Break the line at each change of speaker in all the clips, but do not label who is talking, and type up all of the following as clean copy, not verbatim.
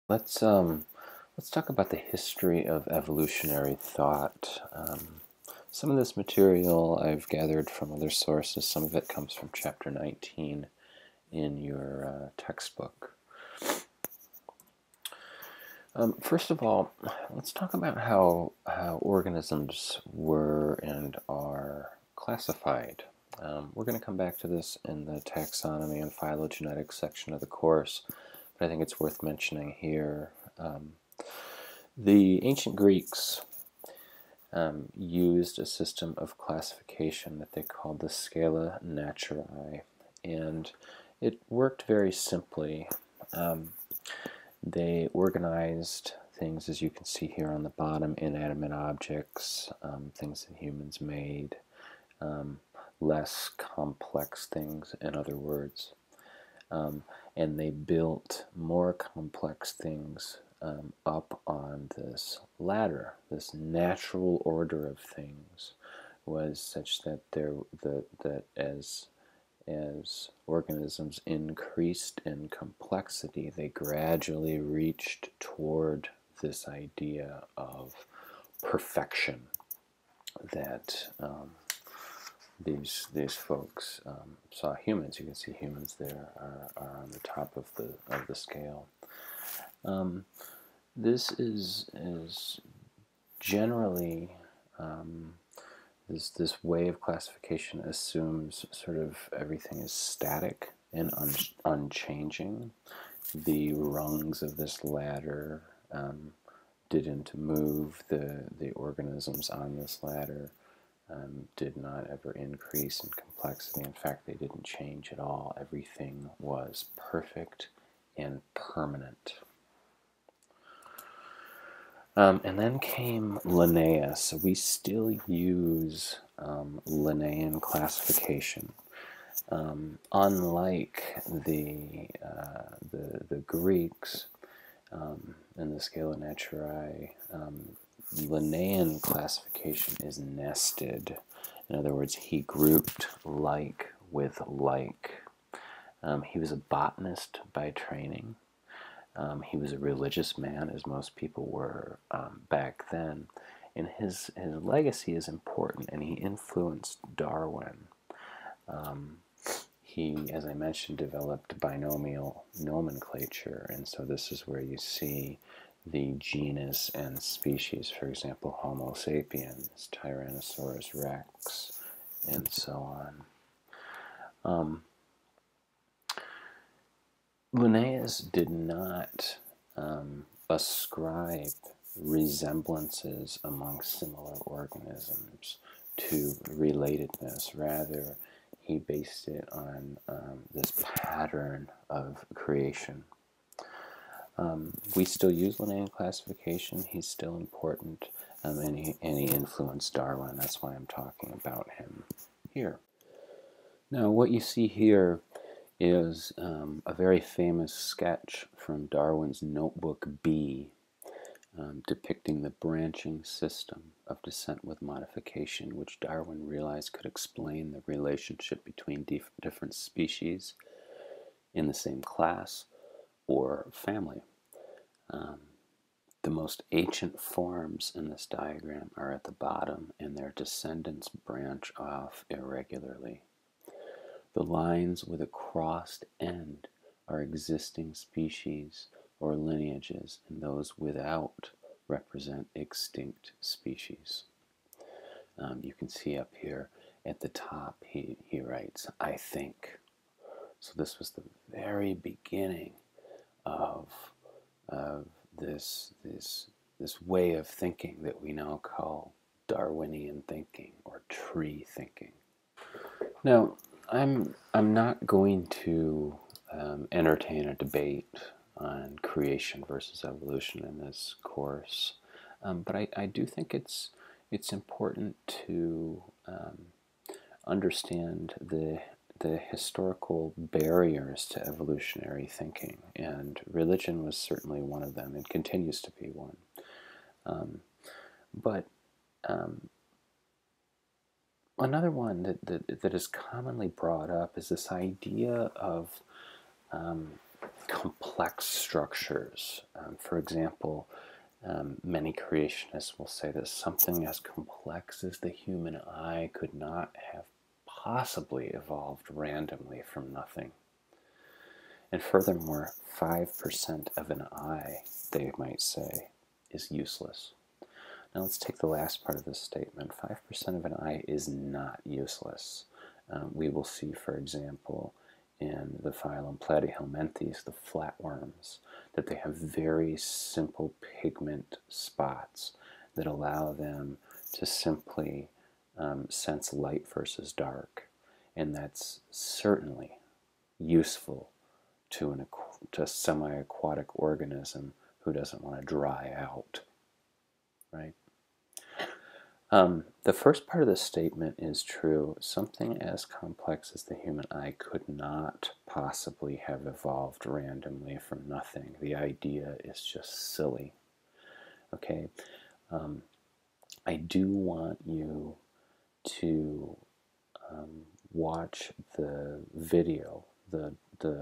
Let's talk about the history of evolutionary thought. Some of this material I've gathered from other sources. Some of it comes from chapter 19 in your textbook. First of all, let's talk about how organisms were and are classified. We're going to come back to this in the taxonomy and phylogenetics section of the course, but I think it's worth mentioning here. The ancient Greeks used a system of classification that they called the Scala Naturae, and it worked very simply. They organized things, as you can see here on the bottom, inanimate objects, things that humans made, less complex things, in other words. And they built more complex things up on this ladder. This natural order of things was such that as organisms increased in complexity, they gradually reached toward this idea of perfection that these folks saw humans. You can see humans there are on the top of the scale. This is generally this way of classification assumes sort of everything is static and unchanging. The rungs of this ladder didn't move. The organisms on this ladder did not ever increase in complexity. In fact, they didn't change at all. Everything was perfect and permanent. And then came Linnaeus. We still use Linnaean classification. Unlike the Greeks in the Scala Naturae, Linnaean classification is nested. In other words, he grouped like with like. He was a botanist by training. He was a religious man, as most people were back then. And his legacy is important, and he influenced Darwin. He, as I mentioned, developed binomial nomenclature, and so this is where you see the genus and species, for example, Homo sapiens, Tyrannosaurus rex, and so on. Linnaeus did not ascribe resemblances among similar organisms to relatedness. Rather, he based it on this pattern of creation. We still use Linnaean classification. He's still important, and he influenced Darwin. That's why I'm talking about him here. Now, what you see here is a very famous sketch from Darwin's Notebook B, depicting the branching system of descent with modification, which Darwin realized could explain the relationship between different species in the same class or family. The most ancient forms in this diagram are at the bottom, and their descendants branch off irregularly. The lines with a crossed end are existing species or lineages, and those without represent extinct species. You can see up here at the top, he writes, "I think." So this was the very beginning of this way of thinking that we now call Darwinian thinking or tree thinking. Now, I'm not going to entertain a debate on creation versus evolution in this course, but I do think it's important to understand the historical barriers to evolutionary thinking, and religion was certainly one of them and continues to be one. But another one that is commonly brought up is this idea of complex structures. For example, many creationists will say that something as complex as the human eye could not have possibly evolved randomly from nothing. And furthermore, 5% of an eye, they might say, is useless. Now let's take the last part of this statement. 5% of an eye is not useless. We will see, for example, in the phylum Platyhelminthes, the flatworms, that they have very simple pigment spots that allow them to simply sense light versus dark. And that's certainly useful to a semi-aquatic organism who doesn't want to dry out, right? The first part of the statement is true. Something as complex as the human eye could not possibly have evolved randomly from nothing. The idea is just silly. Okay? I do want you to watch the video, the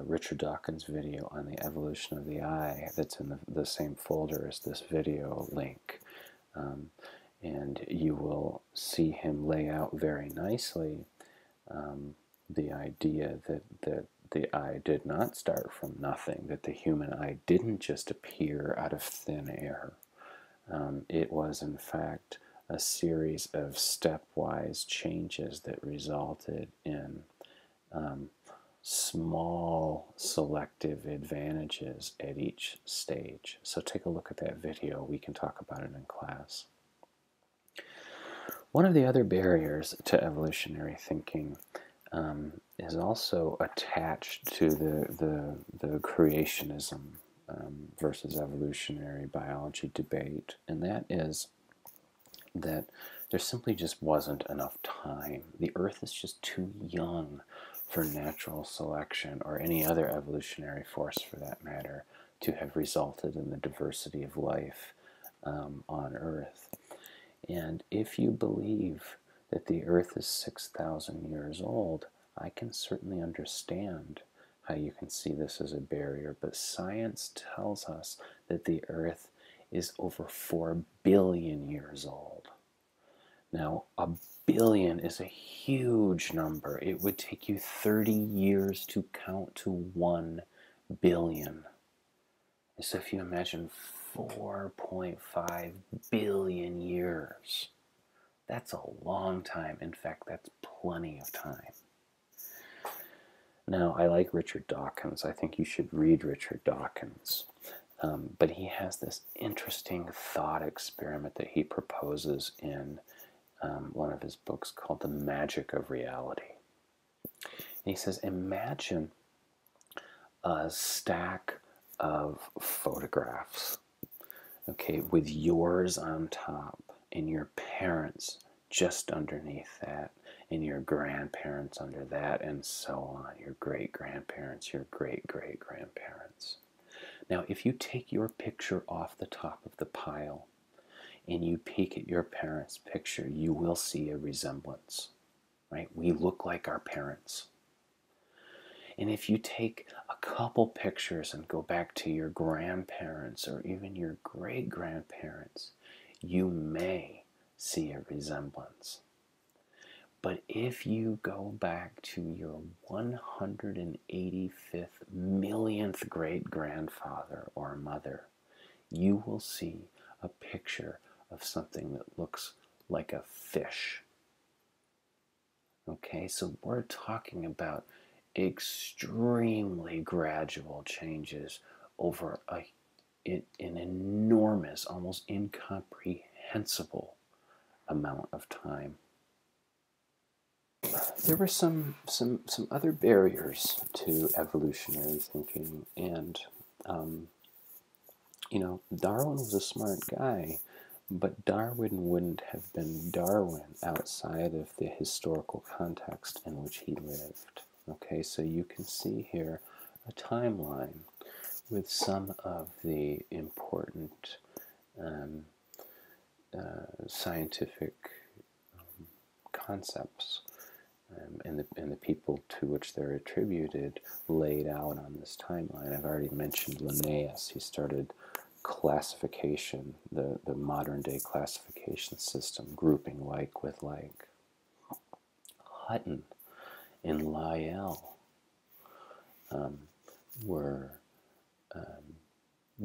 Richard Dawkins video on the evolution of the eye that's in the same folder as this video link. And you will see him lay out very nicely the idea that the eye did not start from nothing, that the human eye didn't just appear out of thin air. It was, in fact, a series of stepwise changes that resulted in small selective advantages at each stage. So take a look at that video. We can talk about it in class. One of the other barriers to evolutionary thinking is also attached to the creationism versus evolutionary biology debate, and that is that there simply just wasn't enough time. The Earth is just too young for natural selection, or any other evolutionary force for that matter, to have resulted in the diversity of life on Earth. And if you believe that the Earth is 6,000 years old, I can certainly understand how you can see this as a barrier, but science tells us that the Earth is over 4 billion years old. Now, a billion is a huge number. It would take you 30 years to count to 1 billion. So if you imagine 4.5 billion years, that's a long time. In fact, that's plenty of time. Now, I like Richard Dawkins. I think you should read Richard Dawkins. But he has this interesting thought experiment that he proposes in one of his books called The Magic of Reality. And he says, imagine a stack of photographs, okay, with yours on top and your parents just underneath that, and your grandparents under that, and so on, your great-grandparents, your great-great-grandparents. Now, if you take your picture off the top of the pile and you peek at your parents' picture, you will see a resemblance, right? We look like our parents. And if you take a couple pictures and go back to your grandparents or even your great-grandparents, you may see a resemblance. But if you go back to your 185th millionth great-grandfather or mother, you will see a picture of something that looks like a fish. Okay, so we're talking about extremely gradual changes over an enormous, almost incomprehensible amount of time. There were some other barriers to evolutionary thinking, and Darwin was a smart guy, but Darwin wouldn't have been Darwin outside of the historical context in which he lived. Okay, so you can see here a timeline with some of the important scientific concepts and and the people to which they're attributed laid out on this timeline. I've already mentioned Linnaeus. He started classification, the modern day classification system, grouping like with like. Hutton and Lyell were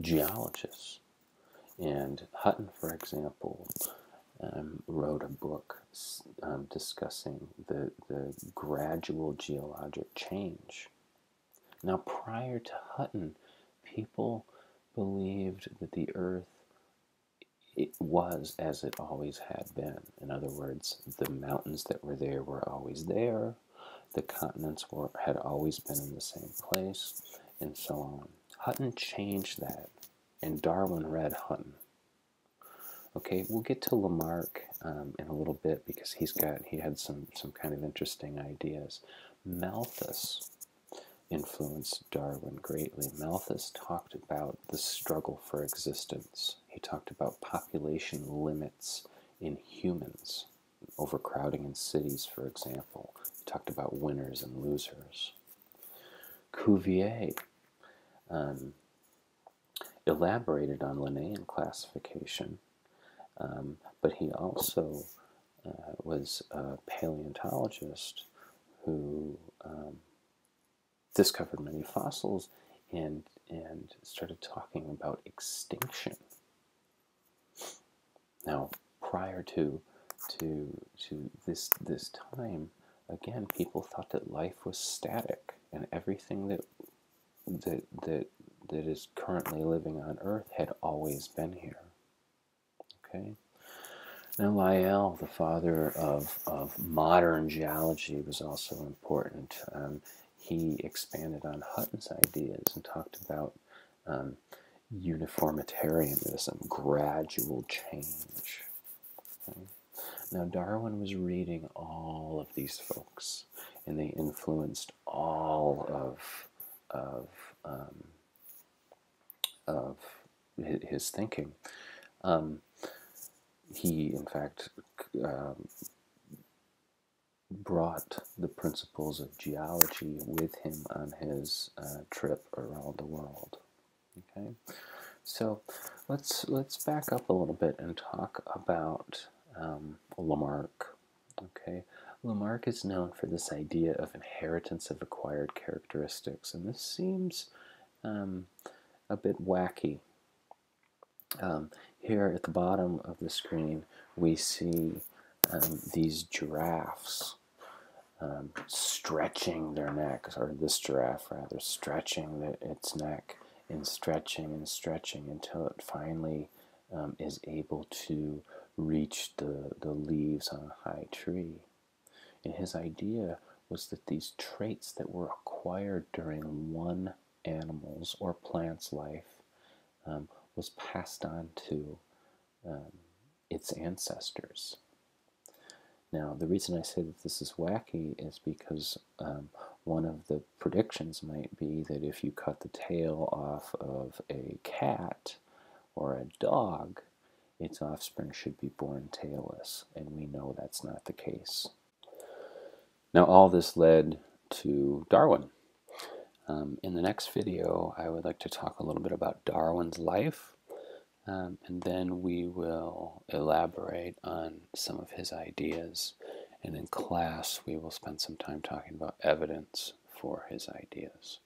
geologists. And Hutton, for example, wrote a book discussing the gradual geologic change. Now, prior to Hutton, people believed that the Earth it was as it always had been. In other words, the mountains that were there were always there, the continents had always been in the same place, and so on. Hutton changed that, and Darwin read Hutton. Okay, we'll get to Lamarck in a little bit because he had some kind of interesting ideas. Malthus influenced Darwin greatly. Malthus talked about the struggle for existence. He talked about population limits in humans, overcrowding in cities, for example. He talked about winners and losers. Cuvier elaborated on Linnaean classification, but he also was a paleontologist who discovered many fossils and started talking about extinction. Now, prior to this time, again, people thought that life was static, and everything that is currently living on Earth had always been here. Okay. Now, Lyell, the father of modern geology, was also important. He expanded on Hutton's ideas and talked about uniformitarianism, gradual change. Okay? Now, Darwin was reading all of these folks, and they influenced all of his thinking. He, in fact, brought the principles of geology with him on his trip around the world. Okay, so let's back up a little bit and talk about Lamarck. Okay, Lamarck is known for this idea of inheritance of acquired characteristics, and this seems a bit wacky. Here at the bottom of the screen, we see these giraffes stretching their necks, or this giraffe rather, stretching its neck and stretching until it finally is able to reach the leaves on a high tree. And his idea was that these traits that were acquired during one animal's or plant's life was passed on to its ancestors. Now, the reason I say that this is wacky is because one of the predictions might be that if you cut the tail off of a cat or a dog, its offspring should be born tailless, and we know that's not the case. Now, all this led to Darwin. In the next video, I would like to talk a little bit about Darwin's life, and then we will elaborate on some of his ideas. And in class, we will spend some time talking about evidence for his ideas.